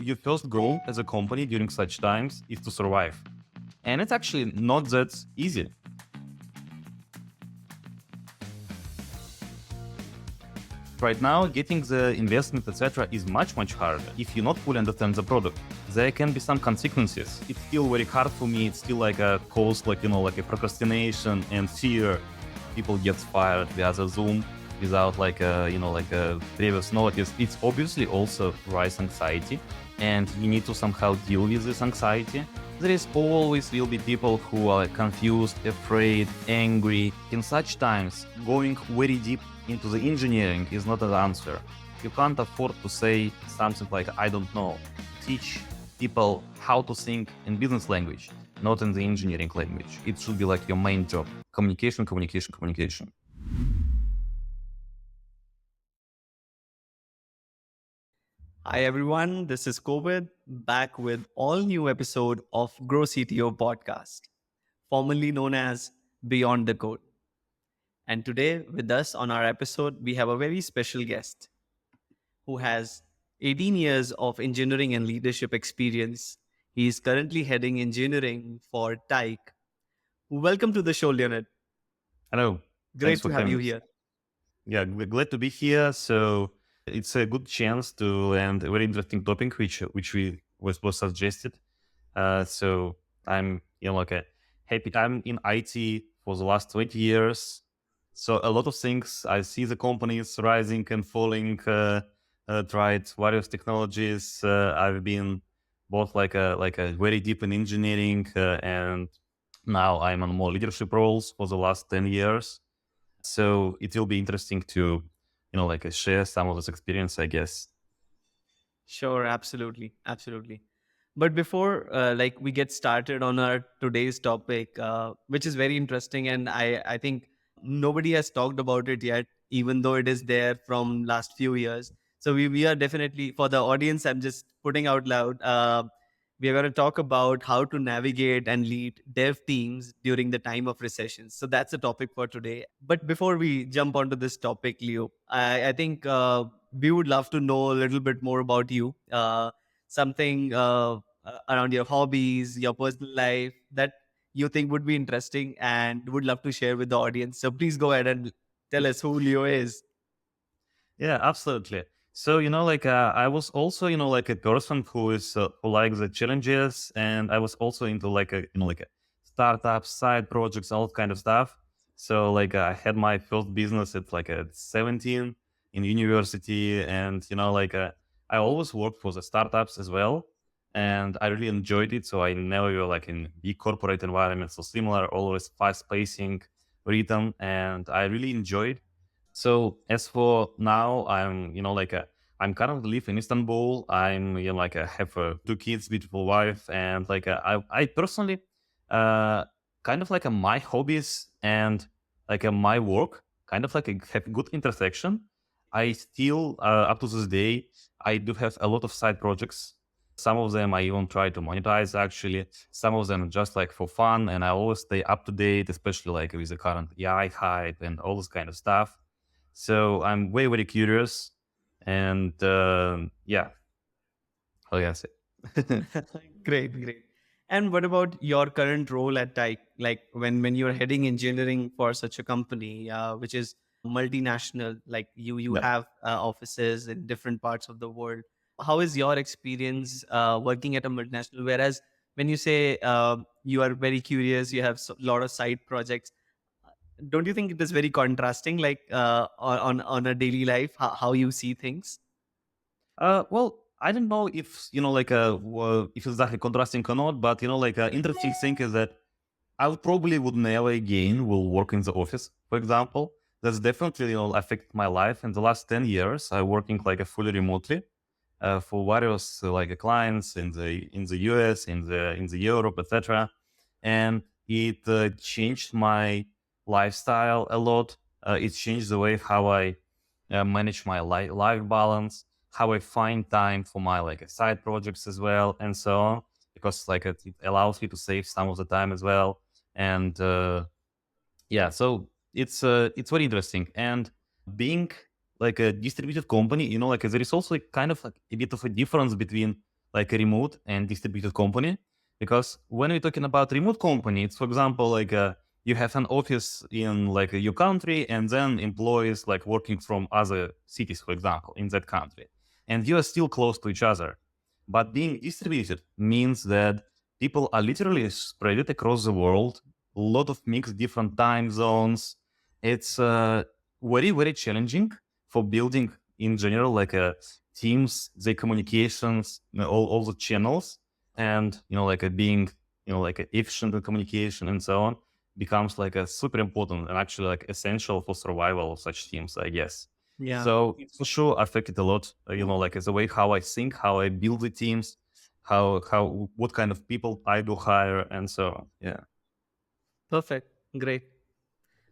Your first goal as a company during such times is to survive. And it's actually not that easy. Right now, getting the investment, etc., is much harder if you not fully understand the product. There can be some consequences. It's still very hard for me. It's still like a cause, like a procrastination and fear. People get fired via the Zoom without a previous notice. It's obviously also rise anxiety, and you need to somehow deal with this anxiety. There is always will be people who are confused, afraid, angry. In such times, going very deep into the engineering is not an answer. You can't afford to say something like, I don't know. Teach people how to think in business language, not in the engineering language. It should be like your main job. Communication, communication, communication. Hi everyone, this is Kovid back with all new episode of groCTO podcast, formerly known as Beyond the Code. And today with us on our episode, we have a very special guest who has 18 years of engineering and leadership experience. He is currently heading engineering for TIKE. Welcome to the show, Leonid. Hello. Thanks Great for to have having you me. here. Yeah, we're glad to be here. So it's a good chance to land a very interesting topic, which was suggested. So I'm happy. I'm in IT for the last 20 years. So a lot of things I see the companies rising and falling. Tried various technologies. I've been both like a very deep in engineering, and now I'm on more leadership roles for the last 10 years. So it will be interesting to share some of this experience, I guess. Sure, absolutely. But before we get started on our today's topic, which is very interesting, and I think nobody has talked about it yet, even though it is there from last few years. So we are definitely, for the audience, I'm just putting out loud. We are going to talk about how to navigate and lead dev teams during the time of recessions. So that's the topic for today. But before we jump onto this topic, Leo, I think we would love to know a little bit more about you. Something around your hobbies, your personal life that you think would be interesting and would love to share with the audience. So please go ahead and tell us who Leo is. Yeah, absolutely. So I was also a person who likes the challenges, and I was also into like a startups, side projects, all kind of stuff. So I had my first business at 17 in university, and I always worked for the startups as well, and I really enjoyed it. So I never were like in big corporate environments, so similar, always fast pacing, rhythm, and I really enjoyed. So as for now, I'm currently live in Istanbul. I'm have two kids, beautiful wife, and I personally kind of my hobbies and my work kind of have good intersection. I still up to this day I do have a lot of side projects. Some of them I even try to monetize actually. Some of them just like for fun, and I always stay up to date, especially like with the current AI hype and all this kind of stuff. So I'm very curious, and yeah, how can I say? Great. And what about your current role at Tyke? Like when you're heading engineering for such a company, which is multinational, like you Yeah. have offices in different parts of the world. How is your experience working at a multinational? Whereas when you say you are very curious, you have a lot of side projects. Don't you think it is very contrasting, like on a daily life, how you see things? Well, I don't know if if it's exactly contrasting or not, but interesting thing is that I probably would never again will work in the office, for example. That's definitely affected my life. In the last 10 years, I'm working like a fully remotely for various clients in the US, in the Europe, etc. And it changed my lifestyle a lot. It changed the way how I manage my life balance, how I find time for my side projects as well, and so on. Because it allows me to save some of the time as well, and yeah, so it's very interesting. And being like a distributed company, there is also kind of like a bit of a difference between like a remote and distributed company. Because when we're talking about remote company, it's for example like you have an office in like your country and then employees like working from other cities, for example, in that country, and you are still close to each other. But being distributed means that people are literally spread across the world, a lot of mixed different time zones. It's very, very challenging for building in general, like teams, the communications, all the channels, and like a being, like a efficient in communication and so on becomes like a super important and actually like essential for survival of such teams, I guess. Yeah. So it for sure affected a lot, like as a way how I think, how I build the teams, what kind of people I do hire, and so on. Yeah. Perfect. Great.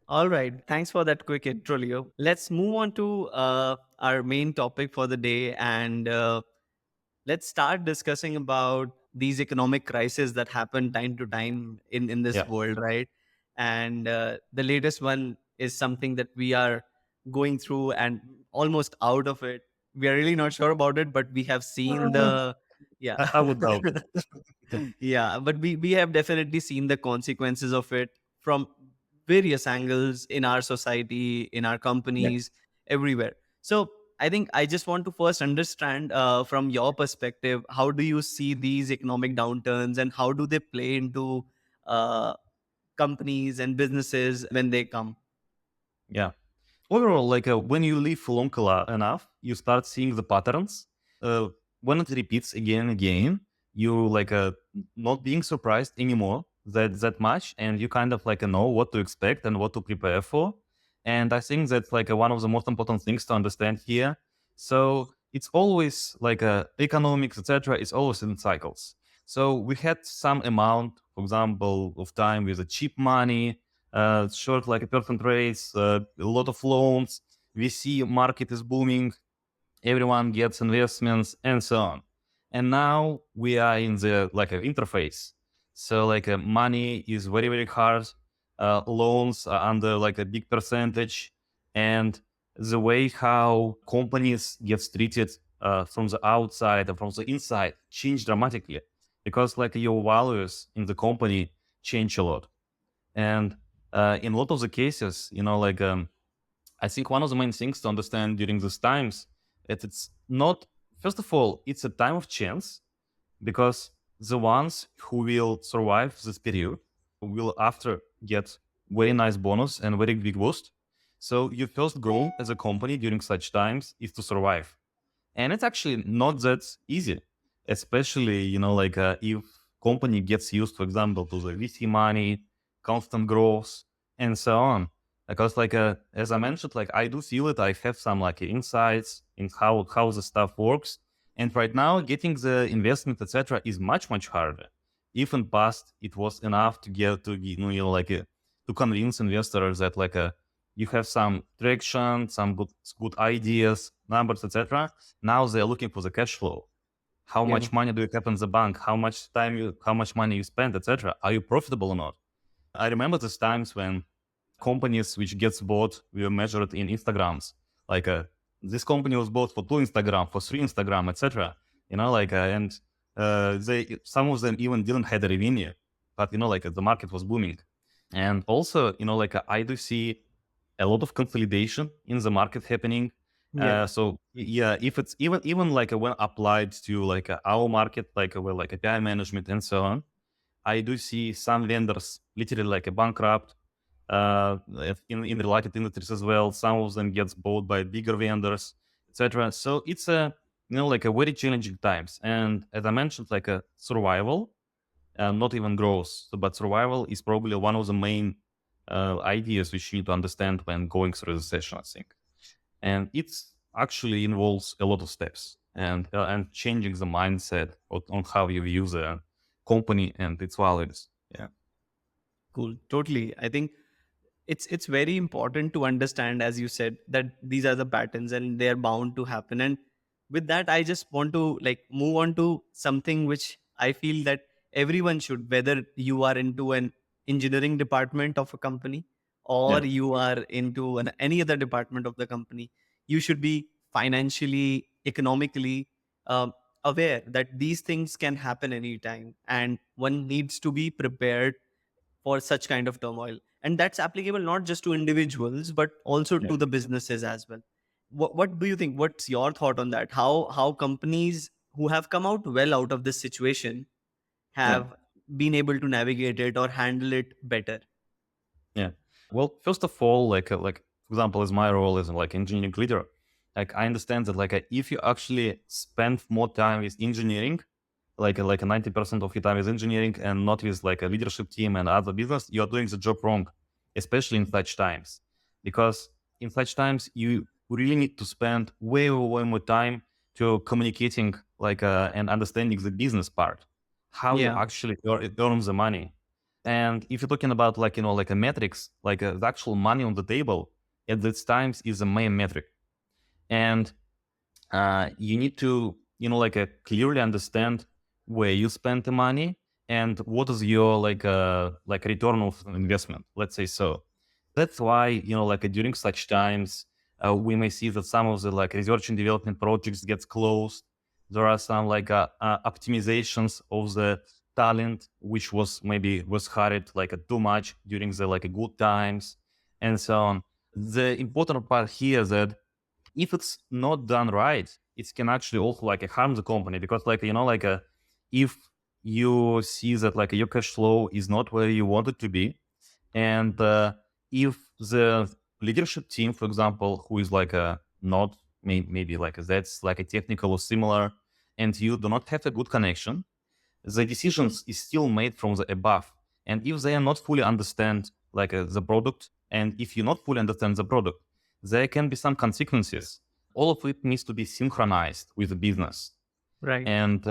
All right. Thanks for that quick intro, Leo. Let's move on to our main topic for the day, and let's start discussing about these economic crises that happen time to time in this Yeah. world, right? And the latest one is something that we are going through and almost out of it. We are really not sure about it, but we have seen the yeah. I would doubt it. Yeah, but we have definitely seen the consequences of it from various angles in our society, in our Yeah. companies, everywhere. So I think I just want to first understand from your perspective, how do you see these economic downturns and how do they play into uh, companies and businesses when they come? Yeah. Overall, like when you live long enough, you start seeing the patterns. Uh, when it repeats again and again, you like not being surprised anymore that much, and you kind of like know what to expect and what to prepare for. And I think that's like one of the most important things to understand here. So it's always like economics, etc. It's always in cycles. So we had some amount, for example, of time with a cheap money, short like a percent rates, a lot of loans. We see market is booming, everyone gets investments and so on. And now we are in the like an interface. So like money is very very hard. Loans are under like a big percentage, and the way how companies get treated from the outside and from the inside change dramatically, because like your values in the company change a lot. And in a lot of the cases, like I think one of the main things to understand during these times that it's not, first of all, it's a time of chance, because the ones who will survive this period will after get very nice bonus and very big boost. So your first goal as a company during such times is to survive. And it's actually not that easy, especially like if company gets used, for example, to the VC money, constant growth, and so on. Because like as I mentioned, like I do feel it. I have some like insights in how the stuff works, and right now getting the investment, etc., is much harder. If in past it was enough to get to like to convince investors that like you have some traction, some good ideas, numbers, etc. Now they're looking for the cash flow. How Yeah. much money do you have in the bank? How much money you spend, etc. Are you profitable or not? I remember those times when companies which gets bought were measured in Instagrams. Like this company was bought for 2 Instagram, for 3 Instagram, etc. And they some of them even didn't have the revenue, but like the market was booming. And also, like I do see a lot of consolidation in the market happening. Yeah. So yeah, if it's even like when applied to like our market, like well, like API management and so on, I do see some vendors literally like a bankrupt. In related industries as well, some of them gets bought by bigger vendors, etc. So it's a like a very challenging times. And as I mentioned, like a survival, not even growth, but survival is probably one of the main ideas which you need to understand when going through the session, I think. And it's actually involves a lot of steps and changing the mindset on how you view the company and its values. Yeah. Cool. Totally. I think it's very important to understand, as you said, that these are the patterns and they are bound to happen. And with that, I just want to like move on to something which I feel that everyone should, whether you are into an engineering department of a company or Yeah. you are into any other department of the company, you should be financially, economically um, aware that these things can happen anytime, and one needs to be prepared for such kind of turmoil. And that's applicable not just to individuals, but also Yeah, to the businesses as well. What do you think? What's your thought on that? How companies who have come out well out of this situation yeah, have been able to navigate it or handle it better? yeah. Well, first of all, like for example, as my role as like engineering leader, like I understand that like if you actually spend more time with engineering, like a 90% of your time is engineering and not with like a leadership team and other business, you're doing the job wrong, especially in such times. Because in such times, you really need to spend way more time to communicating and understanding the business part, how you Yeah. actually earn the money. And if you're talking about like a metrics, the actual money on the table at these times is the main metric. And you need to clearly understand where you spend the money and what is your like return of investment, let's say. So that's why during such times we may see that some of the like research and development projects gets closed. There are some optimizations of the talent which was hired too much during the good times and so on. The important part here is that if it's not done right, it can actually also harm the company, because if you see that your cash flow is not where you want it to be, and if the leadership team, for example, who is not maybe that's like a technical or similar, and you do not have a good connection, the decisions is still made from the above. And if they are not fully understand the product, and if you not fully understand the product, there can be some consequences. All of it needs to be synchronized with the business. Right. And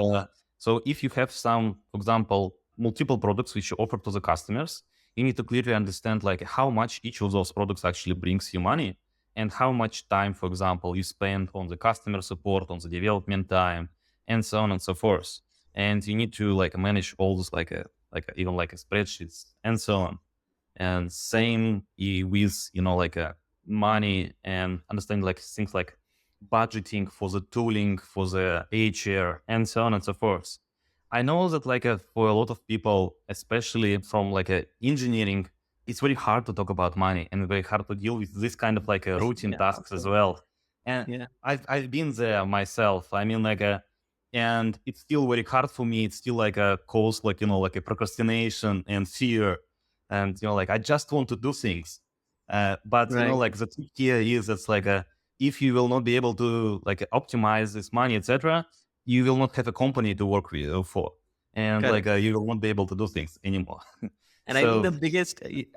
so if you have some, for example, multiple products which you offer to the customers, you need to clearly understand how much each of those products actually brings you money, and how much time, for example, you spend on the customer support, on the development time, and so on and so forth. And you need to manage all this even spreadsheets and so on. And same with money, and understanding things like budgeting for the tooling, for the HR, and so on and so forth. I know that for a lot of people, especially from engineering, it's very hard to talk about money and very hard to deal with this kind of routine Yeah, tasks as absolutely. well. And Yeah. I've been there myself. I mean and it's still very hard for me. It's still a cause a procrastination and fear, and I just want to do things. But Right. the trick here is it's if you will not be able to optimize this money, etc., you will not have a company to work with for, and Correct. you will not be able to do things anymore. And I think So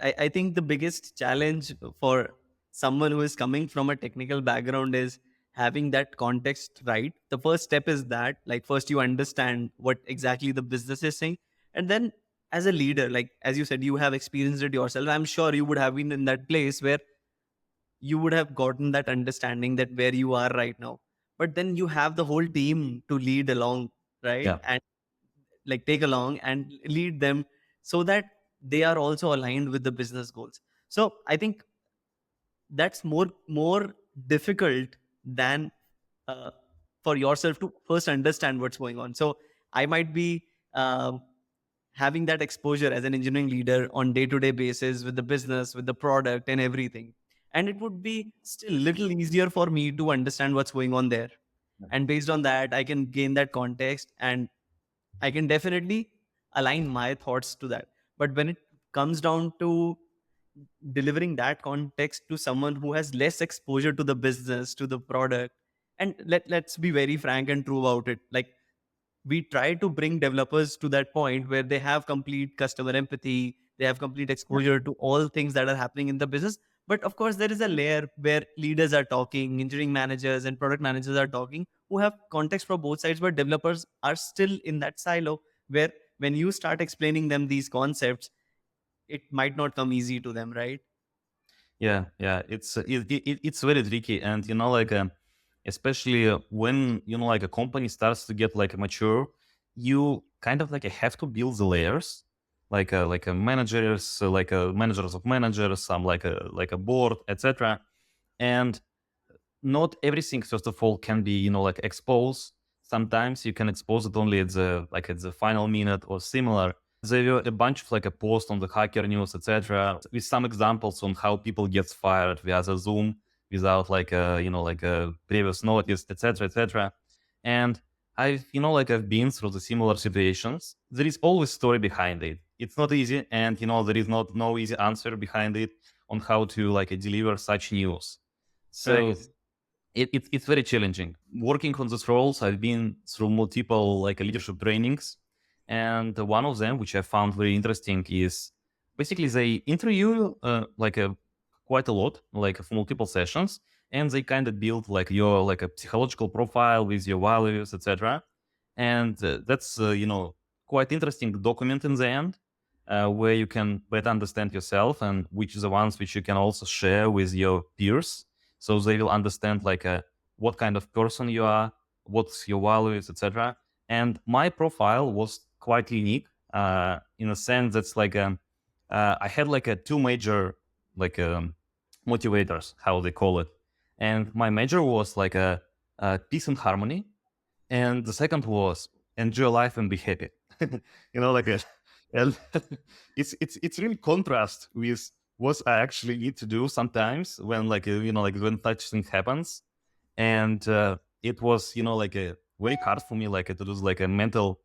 I think the biggest challenge for someone who is coming from a technical background is having that context right. The first step is that, like, first you understand what exactly the business is saying. And then as a leader, like, as you said, you have experienced it yourself. I'm sure you would have been in that place where you would have gotten that understanding that where you are right now. But then you have the whole team to lead along, right? yeah, And like take along and lead them so that they are also aligned with the business goals. So I think that's more difficult than uh, for yourself to first understand what's going on. So I might be having that exposure as an engineering leader on day-to-day basis with the business, with the product and everything, and it would be still little easier for me to understand what's going on there. And based on that, I can gain that context, and I can definitely align my thoughts to that. But when it comes down to delivering that context to someone who has less exposure to the business, to the product, and let's be very frank and true about it. Like, we try to bring developers to that point where they have complete customer empathy, they have complete yeah, exposure to all things that are happening in the business. But of course, there is a layer where leaders are talking, engineering managers and product managers are talking, who have context for both sides, but developers are still in that silo where when you start explaining them these concepts, it might not come easy to them, right? yeah. It's very tricky, and especially when a company starts to get mature, you kind of have to build the layers, like a managers, like a managers of managers, some like a board, etc. And not everything, first of all, can be exposed. sometimes you can expose it only at the final minute or similar. There were a bunch of like a post on the Hacker News, etc., with some examples on how people gets fired via the Zoom without like a like a previous notice, etc., etc. And I've been through the similar situations. There is always story behind it. It's not easy, and there is not no easy answer behind it on how to like deliver such news. So Right. it's very challenging. Working on these roles, I've been through multiple like leadership trainings, and one of them, which I found very interesting, is basically they interview quite a lot, like for multiple sessions, and they kind of build like your like a psychological profile with your values, etc. And that's quite interesting document in the end, where you can better understand yourself and which are the ones which you can also share with your peers, so they will understand like what kind of person you are, what's your values, etc. And my profile was quite unique, in a sense that's like I had like a two major like motivators, how they call it. And my major was like a peace and harmony, and the second was enjoy life and be happy. Like a, and it's really contrast with what I actually need to do sometimes when like like when such thing happens. And it was like a very hard for me like to do like a mental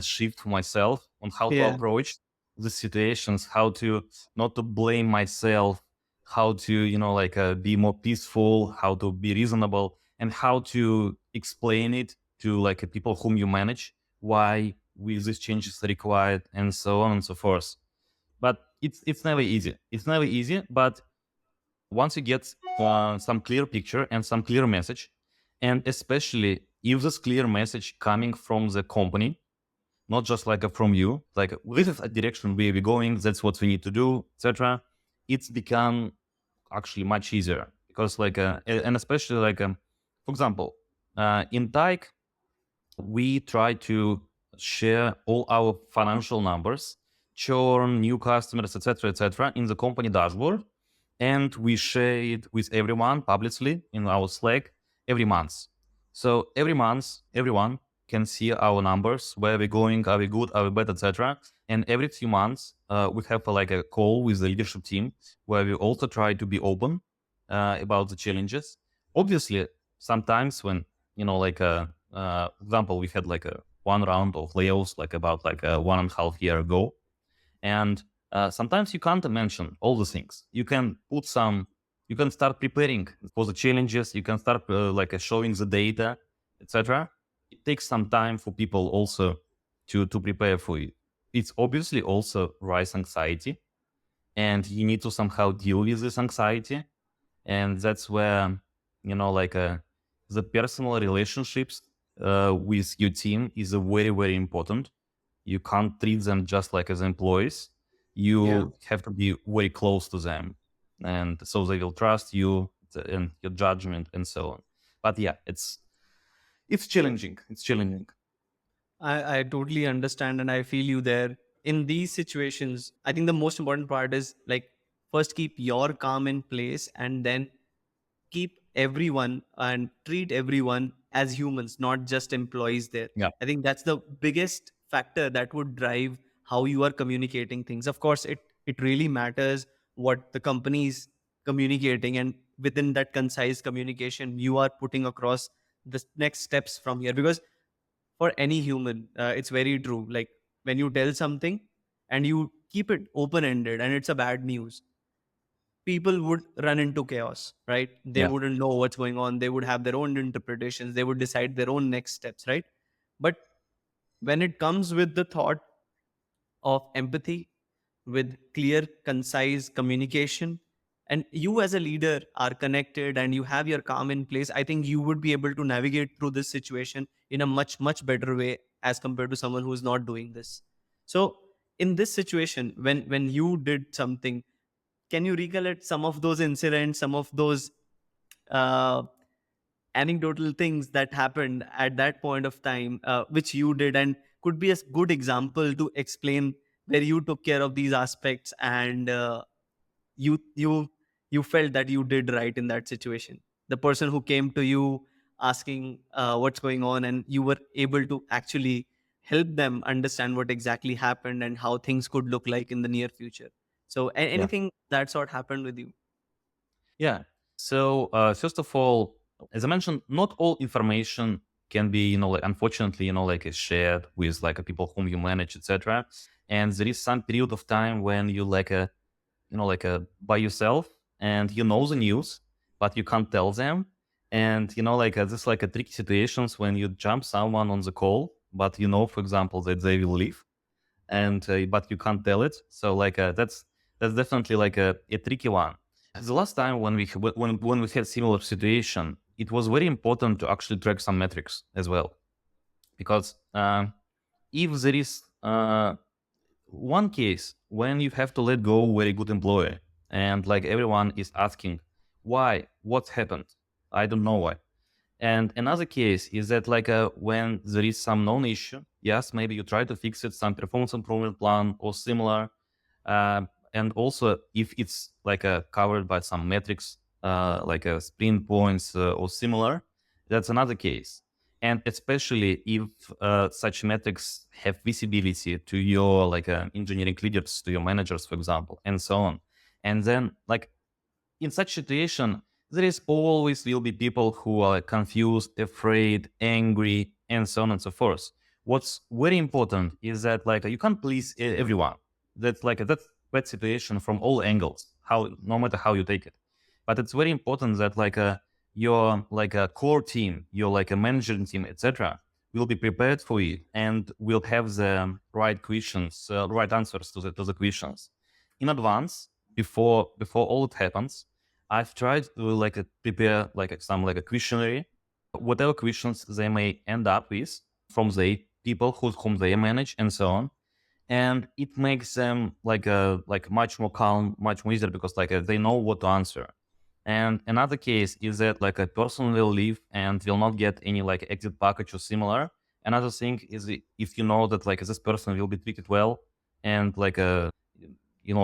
shift for myself on how to Yeah. approach the situations, how to not to blame myself, how to be more peaceful, how to be reasonable, and how to explain it to like people whom you manage, why with these changes are required, and so on and so forth. But it's never easy. It's never easy, but once you get some clear picture and some clear message, and especially if this clear message coming from the company, not just like from you, like this is a direction where we're going, that's what we need to do, etc. It's become actually much easier because and especially for example, in Tyke, we try to share all our financial numbers, churn, new customers, etc., in the company dashboard, and we share it with everyone publicly in our Slack every month. So every month, everyone can see our numbers, where we're going, are we good, are we bad, etc. And every few months, we have like a call with the leadership team where we also try to be open about the challenges. Obviously, sometimes when example, we had like a one round of layoffs like about like a 1.5 year ago, and sometimes you can't mention all the things. You can start preparing for the challenges. You can start showing the data, etc. It takes some time for people also to prepare for it. It's obviously also rise anxiety, and you need to somehow deal with this anxiety. And that's where the personal relationships with your team is very, very important. You can't treat them just like as employees. Yeah. You have to be very close to them, and so they will trust you and your judgment and so on. But yeah, it's challenging. It's challenging. I totally understand and I feel you there. In these situations, I think the most important part is like first keep your calm in place and then keep everyone and treat everyone as humans, not just employees there. Yeah, I think that's the biggest factor that would drive how you are communicating things. Of course, it really matters what the company is communicating, and within that concise communication, you are putting across the next steps from here. Because for any human, it's very true. Like when you tell something and you keep it open ended and it's a bad news, people would run into chaos, right? They yeah, wouldn't know what's going on. They would have their own interpretations. They would decide their own next steps, right? But when it comes with the thought of empathy, with clear, concise communication, and you as a leader are connected and you have your calm in place, I think you would be able to navigate through this situation in a much, much better way as compared to someone who is not doing this. So, in this situation, when you did something, can you recollect some of those incidents, some of those uh, anecdotal things that happened at that point of time, which you did, and could be a good example to explain where you took care of these aspects and you you you felt that you did right in that situation? The person who came to you asking what's going on, and you were able to actually help them understand what exactly happened and how things could look like in the near future. So Yeah. anything that sort happened with you? Yeah. So first of all, as I mentioned, not all information can be, like, unfortunately, like shared with like people whom you manage, etc. And there is some period of time when you like by yourself, and you know the news, but you can't tell them. And this like a tricky situations when you jump someone on the call, but for example, that they will leave, and but you can't tell it. So that's definitely like a tricky one. The last time when we had similar situation, it was very important to actually track some metrics as well, because if there is one case when you have to let go very good employee, and like everyone is asking why, what happened, I don't know why. And another case is that when there is some known issue, yes, maybe you try to fix it, some performance improvement plan or similar. And also if it's covered by some metrics, like a sprint points or similar, that's another case. And especially if such metrics have visibility to your engineering leaders, to your managers, for example, and so on. And then in such situation, there is always will be people who are confused, afraid, angry, and so on and so forth. What's very important is that you can't please everyone. That's that's bad situation from all angles. How no matter how you take it, but it's very important that your a core team, your a management team, etc., will be prepared for it and will have the right questions, right answers to the questions in advance before all it happens. I've tried to prepare some a questionnaire, whatever questions they may end up with from the people whom they manage and so on, and it makes them much more calm, much more easier, because they know what to answer. And another case is that a person will leave and will not get any exit package or similar. Another thing is if you know that this person will be treated well, and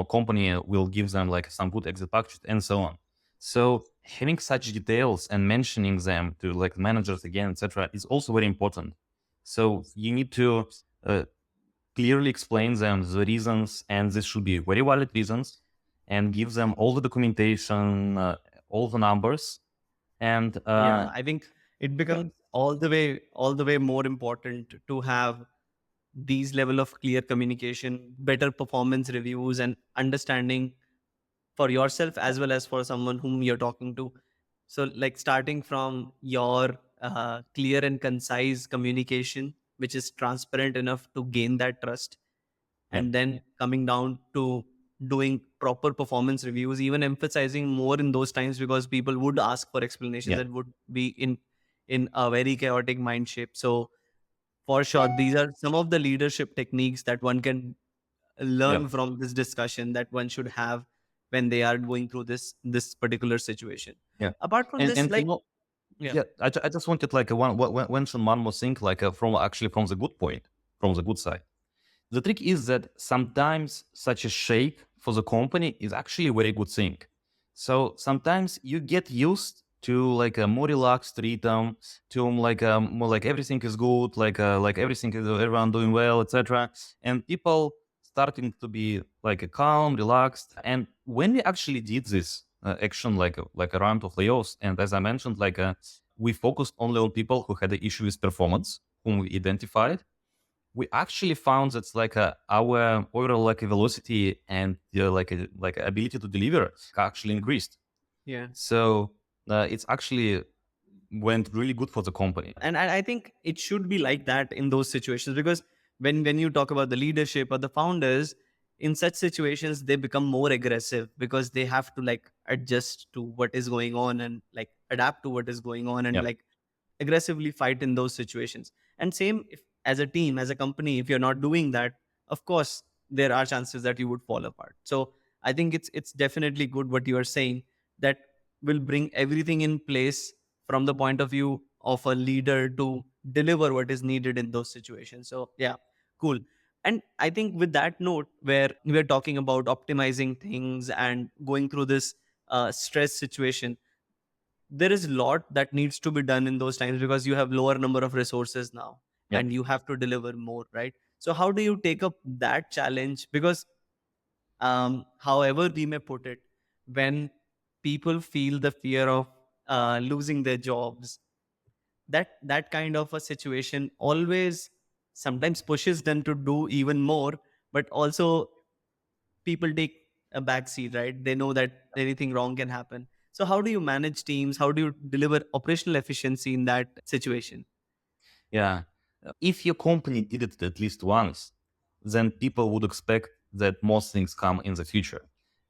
company will give them some good exit package and so on. So having such details and mentioning them to managers again, etc., is also very important. So you need to clearly explain them the reasons, and this should be very valid reasons, and give them all the documentation, all the numbers, and Yeah, I think it becomes all the way more important to have these level of clear communication, better performance reviews, and understanding for yourself as well as for someone whom you're talking to. So, like starting from your clear and concise communication, which is transparent enough to gain that trust, yeah, and then coming down to doing proper performance reviews, even emphasizing more in those times, because people would ask for explanations yeah, and would be in a very chaotic mind shape. So for sure, these are some of the leadership techniques that one can yeah, learn from this discussion, that one should have when they are going through this particular situation. yeah. Apart from and this, and like, yeah, yeah, I just wanted mention one more thing, from actually from the good point, from the good side. The trick is that sometimes such a shake for the company is actually a very good thing. So sometimes you get used to a more relaxed rhythm, to more everything is good, everything is everyone doing well, etc. And people starting to be calm, relaxed. And when we actually did this action, a round of layoffs, and as I mentioned, we focused only on people who had the issue with performance, whom we identified, we actually found that our overall velocity and ability to deliver actually increased. yeah. So it's actually went really good for the company. And I think it should be like that in those situations, because when you talk about the leadership or the founders, in such situations they become more aggressive because they have to like adjust to what is going on and like adapt to what is going on, and Yeah, like aggressively fight in those situations. And same, if as a team, as a company, if you're not doing that, of course there are chances that you would fall apart. So I think it's definitely good what you are saying, that will bring everything in place from the point of view of a leader to deliver what is needed in those situations. So yeah, cool. And I think with that note, where we're talking about optimizing things and going through this stress situation, there is a lot that needs to be done in those times because you have lower number of resources now Yeah. and you have to deliver more, right? So how do you take up that challenge? Because however we may put it, when people feel the fear of losing their jobs, that kind of a situation always sometimes pushes them to do even more, but also people take a back seat, right? They know that anything wrong can happen. So how do you manage teams? How do you deliver operational efficiency in that situation? Yeah. If your company did it at least once, then people would expect that most things come in the future.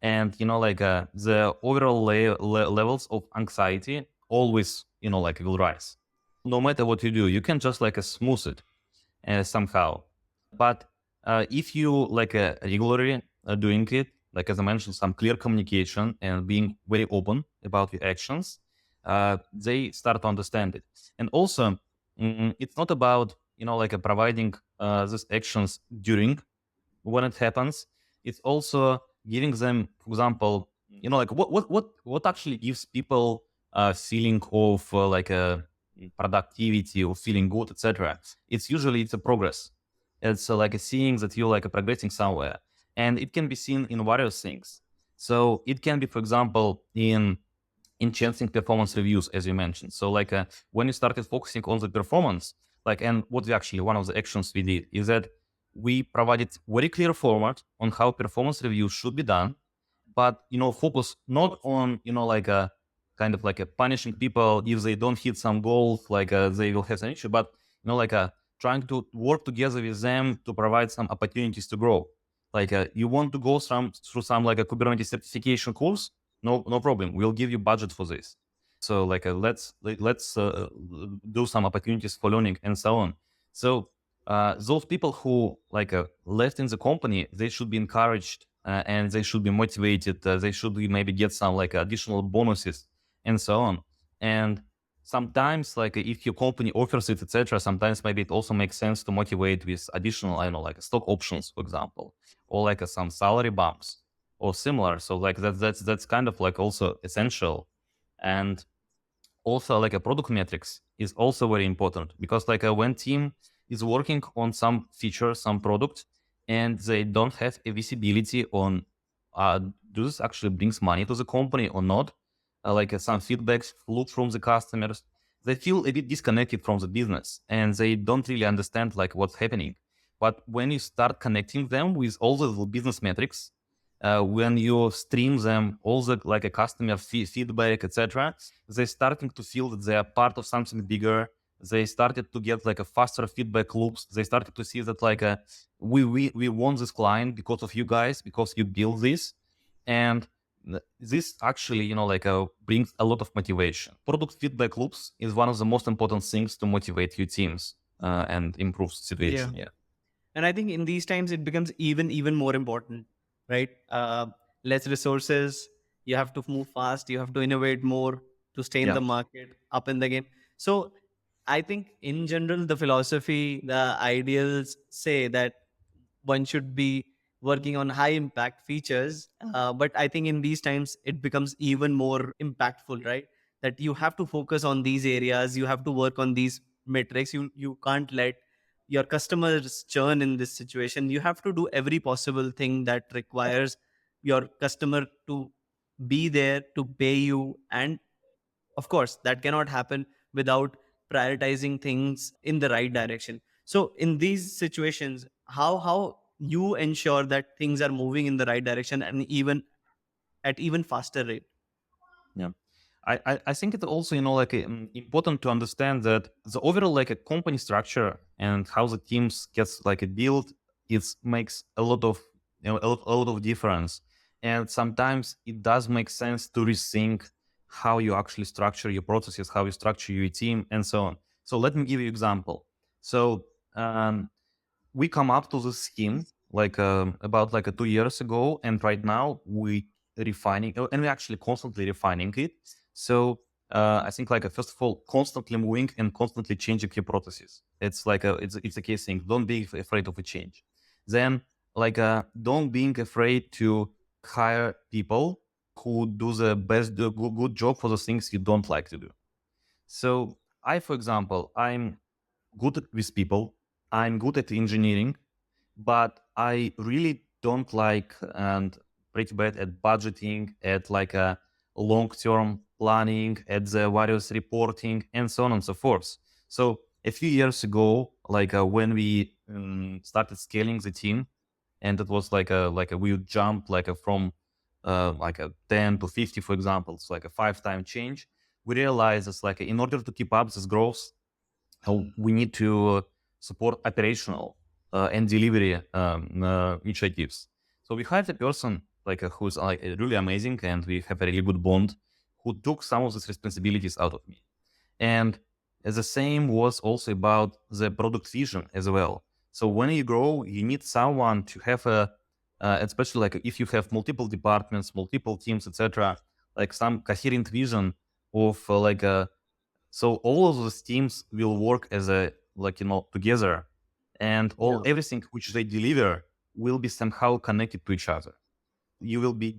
And, the overall levels of anxiety always, will rise. No matter what you do, you can just smooth it somehow. But if you regularly doing it, like as I mentioned, some clear communication and being very open about your actions, they start to understand it. And also, it's not about providing these actions during when it happens. It's also giving them, for example, what actually gives people a feeling of productivity or feeling good, etc. It's a progress. It's like a seeing that you're progressing somewhere, and it can be seen in various things. So it can be, for example, in enhancing performance reviews, as you mentioned. So when you started focusing on the performance, and what we actually, one of the actions we did is that we provided very clear format on how performance reviews should be done, but focus not on kind of punishing people if they don't hit some goals, they will have some issue, but trying to work together with them to provide some opportunities to grow. You want to go through some a Kubernetes certification course, no problem, we'll give you budget for this. So let's do some opportunities for learning and so on. So those people who left in the company, they should be encouraged and they should be motivated. They should maybe get some additional bonuses and so on. And sometimes if your company offers it, etc., sometimes maybe it also makes sense to motivate with additional, I don't know, stock options, for example, or some salary bumps or similar. So that's kind of also essential. And also a product metrics is also very important, because when team is working on some feature, some product, and they don't have a visibility on do this actually brings money to the company or not, some feedbacks look from the customers, they feel a bit disconnected from the business and they don't really understand what's happening. But when you start connecting them with all the business metrics, when you stream them all the a customer feedback, etc., they starting to feel that they are part of something bigger. They started to get a faster feedback loops. They started to see that we won this client because of you guys, because you build this. And this actually brings a lot of motivation. Product feedback loops is one of the most important things to motivate your teams and improve the Yeah. situation. Yeah. And I think in these times it becomes even more important, right? Less resources, you have to move fast, you have to innovate more to stay in Yeah. the market, up in the game. So I think in general the philosophy, the ideals say that one should be working on high impact features, but I think in these times it becomes even more impactful, right? That you have to focus on these areas, you have to work on these metrics. You can't let your customers churn in this situation. You have to do every possible thing that requires your customer to be there to pay you. And of course that cannot happen without prioritizing things in the right direction. So in these situations, how you ensure that things are moving in the right direction and even at even faster rate? Yeah. I think it's also, important to understand that the overall a company structure and how the teams gets built, it makes a lot of, a lot of difference. And sometimes it does make sense to rethink how you actually structure your processes, how you structure your team and so on. So let me give you example. So we come up to this scheme about 2 years ago, and right now we refining, and we actually constantly refining it. So I think first of all, constantly moving and constantly changing your processes. It's it's a key thing. Don't be afraid of a change. Then don't being afraid to hire people who do the best, good job for the things you don't like to do. So I, for example, I'm good with people. I'm good at engineering, but I really don't like and pretty bad at budgeting, at like a long-term planning, at the various reporting, and so on and so forth. So a few years ago, like when we started scaling the team, and it was like a we would jump from like a 10 to 50, for example. It's like a 5-time change. We realized it's like in order to keep up this growth, we need to support operational and delivery initiatives. So we hired a person who's like really amazing, and we have a really good bond, who took some of these responsibilities out of me. And the same was also about the product vision as well. So when you grow, you need someone to have especially like if you have multiple departments, multiple teams, etc., like some coherent vision of so all of those teams will work as a together, and all Yeah. everything which they deliver will be somehow connected to each other. You will be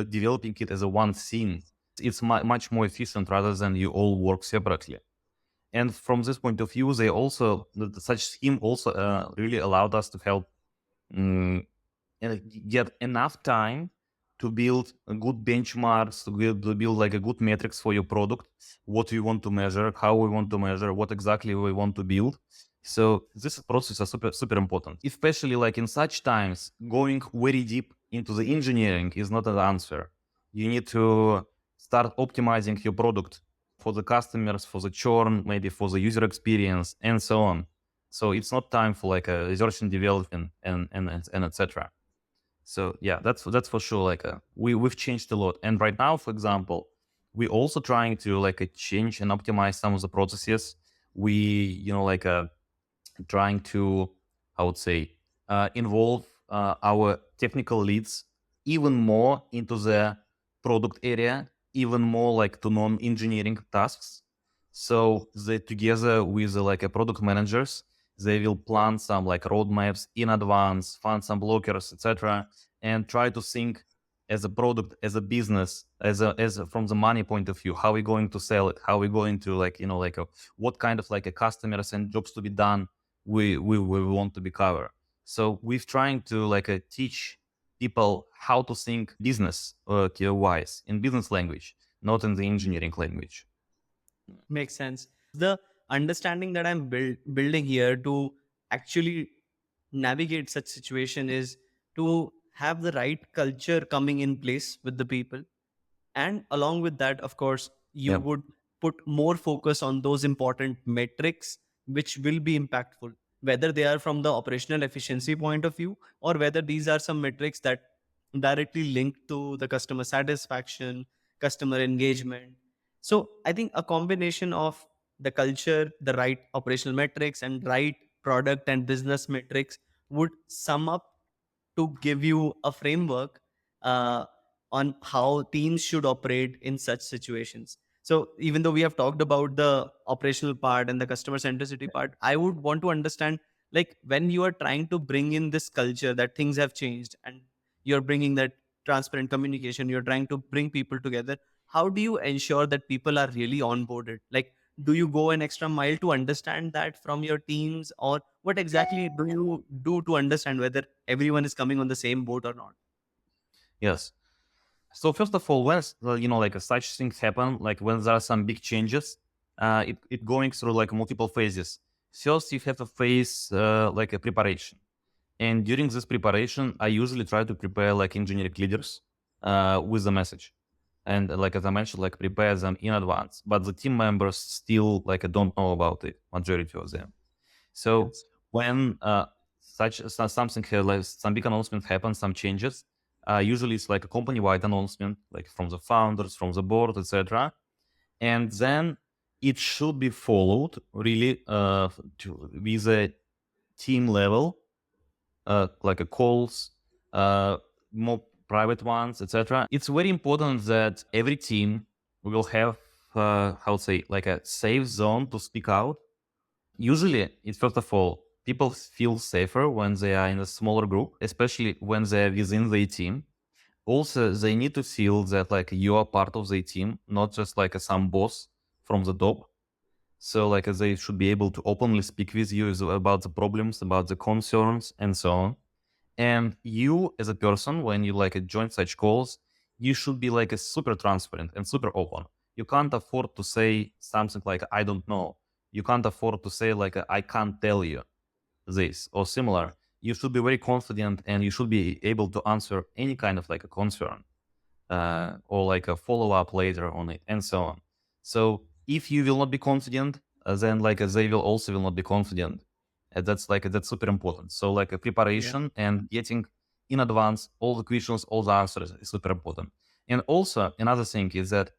developing it as a one thing. It's much more efficient rather than you all work separately. And from this point of view, they also such scheme also really allowed us to help mm, get enough time to build a good benchmarks, to build like a good metrics for your product, what we want to measure, how we want to measure, what exactly we want to build. So this process is super important, especially like in such times. Going very deep into the engineering is not an answer. You need to start optimizing your product for the customers, for the churn, maybe for the user experience, and so on. So it's not time for like a research and development and etc. So yeah, that's for sure. Like we've changed a lot, and right now, for example, we also trying to change and optimize some of the processes. We trying to, I would say, involve our technical leads even more into the product area, even more like to non-engineering tasks. So they together with like a product managers, they will plan some like roadmaps in advance, find some blockers, etc., and try to think as a product, as a business, as from the money point of view, how we going to sell it, how we going to what kind of like a customers and jobs to be done we want to be covered. So we're trying to teach people how to think business wise in business language, not in the engineering language. Makes sense. The understanding that I'm building here to actually navigate such situation is to have the right culture coming in place with the people, and along with that, of course, you Yeah. would put more focus on those important metrics which will be impactful, whether they are from the operational efficiency point of view, or whether these are some metrics that directly link to the customer satisfaction, customer engagement. So I think a combination of the culture, the right operational metrics, and right product and business metrics would sum up to give you a framework uh, on how teams should operate in such situations. So even though we have talked about the operational part and the customer centricity part, I would want to understand, like, when you are trying to bring in this culture that things have changed and you're bringing that transparent communication, you're trying to bring people together, how do you ensure that people are really onboarded? Like, do you go an extra mile to understand that from your teams, or what exactly do you do to understand whether everyone is coming on the same boat or not? Yes. So first of all, when such things happen, like when there are some big changes, it going through like multiple phases. First, you have a phase like a preparation. And during this preparation, I usually try to prepare like engineering leaders with the message. And like as I mentioned, like prepare them in advance. But the team members still don't know about it, majority of them. So Yes. when something like some big announcement happens, some changes, usually it's like a company-wide announcement, like from the founders, from the board, etc. And then it should be followed really with a team level like a calls, more private ones, etc. It's very important that every team will have, how to say, like a safe zone to speak out. Usually, it's first of all, people feel safer when they are in a smaller group, especially when they're within the team. Also, they need to feel that like you are part of the team, not just like some boss from the top. So like they should be able to openly speak with you about the problems, about the concerns, and so on. And you as a person, when you like join such calls, you should be like a super transparent and super open. You can't afford to say something like I don't know. You can't afford to say like I can't tell you this or similar. You should be very confident and you should be able to answer any kind of like a concern or like a follow up later on it and so on. So if you will not be confident, then like they will also will not be confident. That's super important. So like a Yeah. preparation and getting in advance all the questions, all the answers is super important. And also another thing is that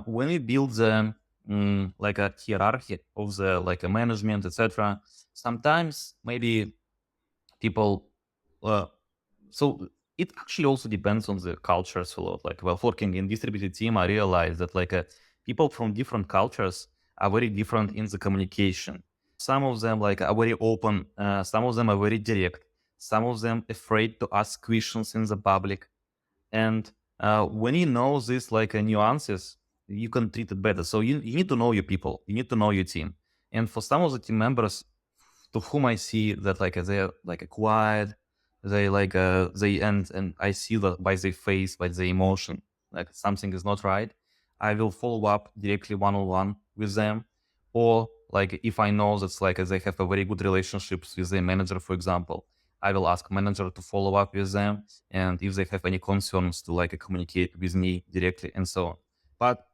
when we build the like a hierarchy of the like a management, etc., sometimes maybe people uh, so it actually also depends on the cultures a lot. Like while working in distributed team, I realized that like people from different cultures are very different in the communication. Some of them like are very open. Some of them are very direct. Some of them afraid to ask questions in the public. And when you know these like nuances, you can treat it better. So you need to know your people. You need to know your team. And for some of the team members to whom I see that like they're like quiet, they like they and I see that by their face, by their emotion, like something is not right. I will follow up directly one on one with them, or like if I know that's like they have a very good relationships with their manager, for example, I will ask manager to follow up with them, and if they have any concerns to like communicate with me directly and so on. But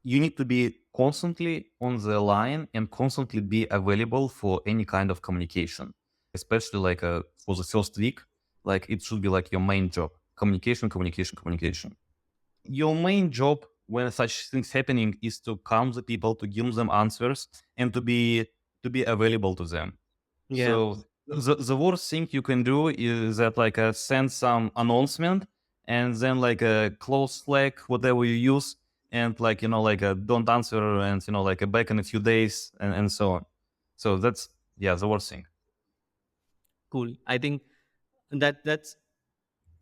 you need to be constantly on the line and constantly be available for any kind of communication, especially like for the first week. Like it should be like your main job: communication, communication, communication. Your main job when such things happening is to calm the people, to give them answers, and to be available to them. Yeah. So the worst thing you can do is that like send some announcement and then like a close Slack, whatever you use, and like like don't answer and like back in a few days and so on. So that's yeah the worst thing. Cool. I think that's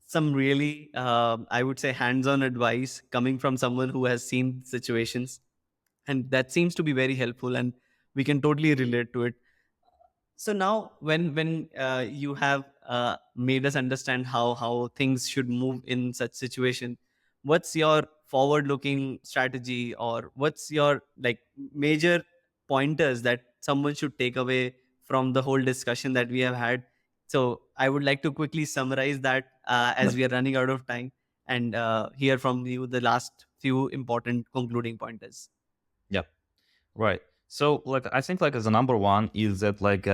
some really, I would say, hands-on advice coming from someone who has seen situations, and that seems to be very helpful, and we can totally relate to it. So now, when you have made us understand how things should move in such situation, what's your forward looking strategy, or what's your like major pointers that someone should take away from the whole discussion that we have had? So I would like to quickly summarize that, as we are running out of time, and hear from you the last few important concluding pointers. Yeah, right. So like I think like as a number one is that like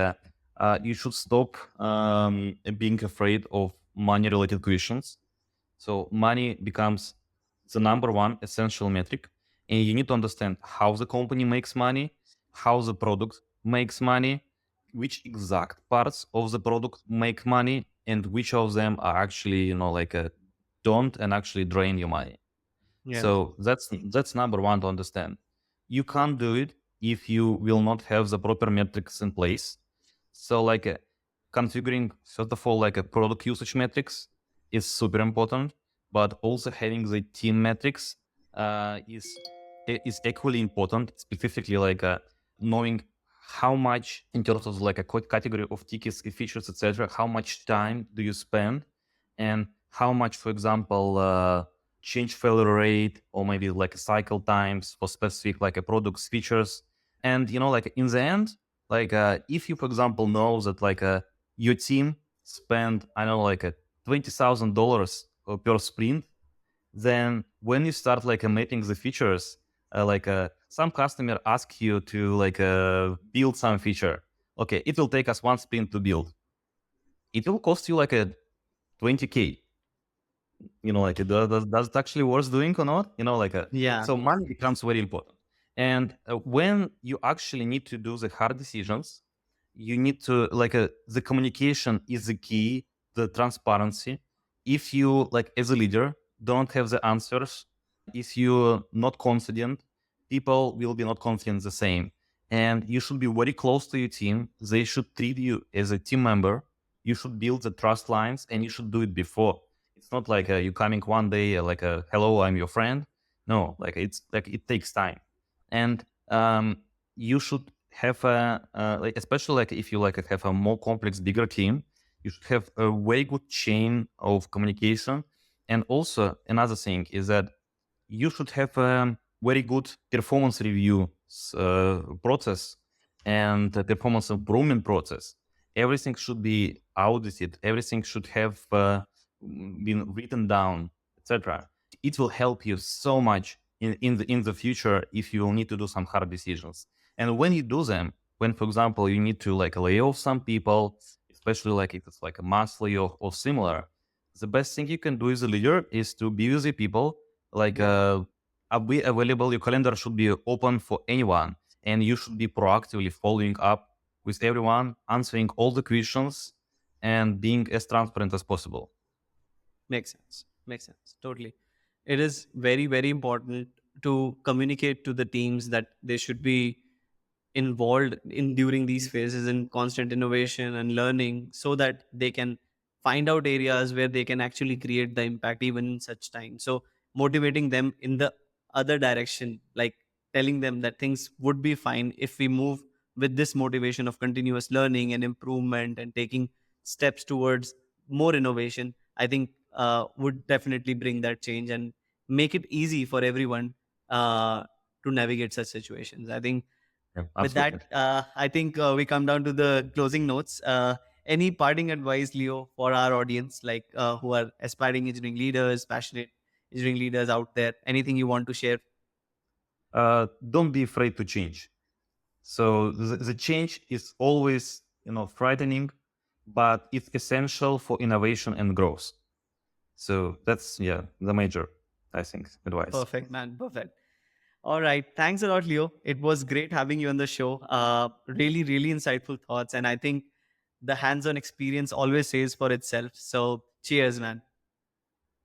you should stop being afraid of money related questions. So money becomes the number one essential metric, and you need to understand how the company makes money, how the product makes money, which exact parts of the product make money, and which of them are actually like don't and actually drain your money. Yeah. So that's number one to understand. You can't do it if you will not have the proper metrics in place. So like configuring first of all like a product usage metrics is super important, but also having the team metrics is equally important. Specifically like knowing how much in terms of like a category of tickets, features, etc. How much time do you spend, and how much, for example, change failure rate or maybe like cycle times for specific like a product's features. And like in the end, like if you for example know that like your team spend I don't know like $20,000 per sprint, then when you start like mapping the features, like some customer ask you to like build some feature. Okay, it will take us one sprint to build. It will cost you like a 20K. Like does it actually worth doing or not? Yeah. So money becomes very important. And when you actually need to do the hard decisions, you need to like the communication is the key, the transparency. If you like as a leader don't have the answers, if you're not confident, people will be not confident the same. And you should be very close to your team. They should treat you as a team member. You should build the trust lines, and you should do it before. It's not like you coming one day like hello, I'm your friend. No, like it's like it takes time, and you should have a like, especially like if you like have a more complex, bigger team, you should have a very good chain of communication. And also another thing is that you should have a very good performance review process and a performance improvement process. Everything should be audited. Everything should have been written down, etc. It will help you so much in the future if you will need to do some hard decisions. And when you do them, when for example you need to like lay off some people, especially like if it's like a monthly or similar, the best thing you can do as a leader is to be with the people, like be available. Your calendar should be open for anyone, and you should be proactively following up with everyone, answering all the questions, and being as transparent as possible. Makes sense. Makes sense. Totally. It is very, very important to communicate to the teams that they should be involved in during these phases in constant innovation and learning, so that they can find out areas where they can actually create the impact even in such time. So motivating them in the other direction, like telling them that things would be fine if we move with this motivation of continuous learning and improvement and taking steps towards more innovation, I think would definitely bring that change and make it easy for everyone to navigate such situations. I think Yeah, with absolutely. that, I think we come down to the closing notes. Any parting advice, Leo, for our audience, like who are aspiring engineering leaders, passionate engineering leaders out there? Anything you want to share? Don't be afraid to change. So the change is always, frightening, but it's essential for innovation and growth. So that's, yeah, the major, I think, advice. Perfect, man. Perfect. All right. Thanks a lot, Leo. It was great having you on the show. Really, really insightful thoughts. And I think the hands on experience always says for itself. So cheers, man.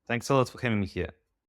Thanks a lot for having me here.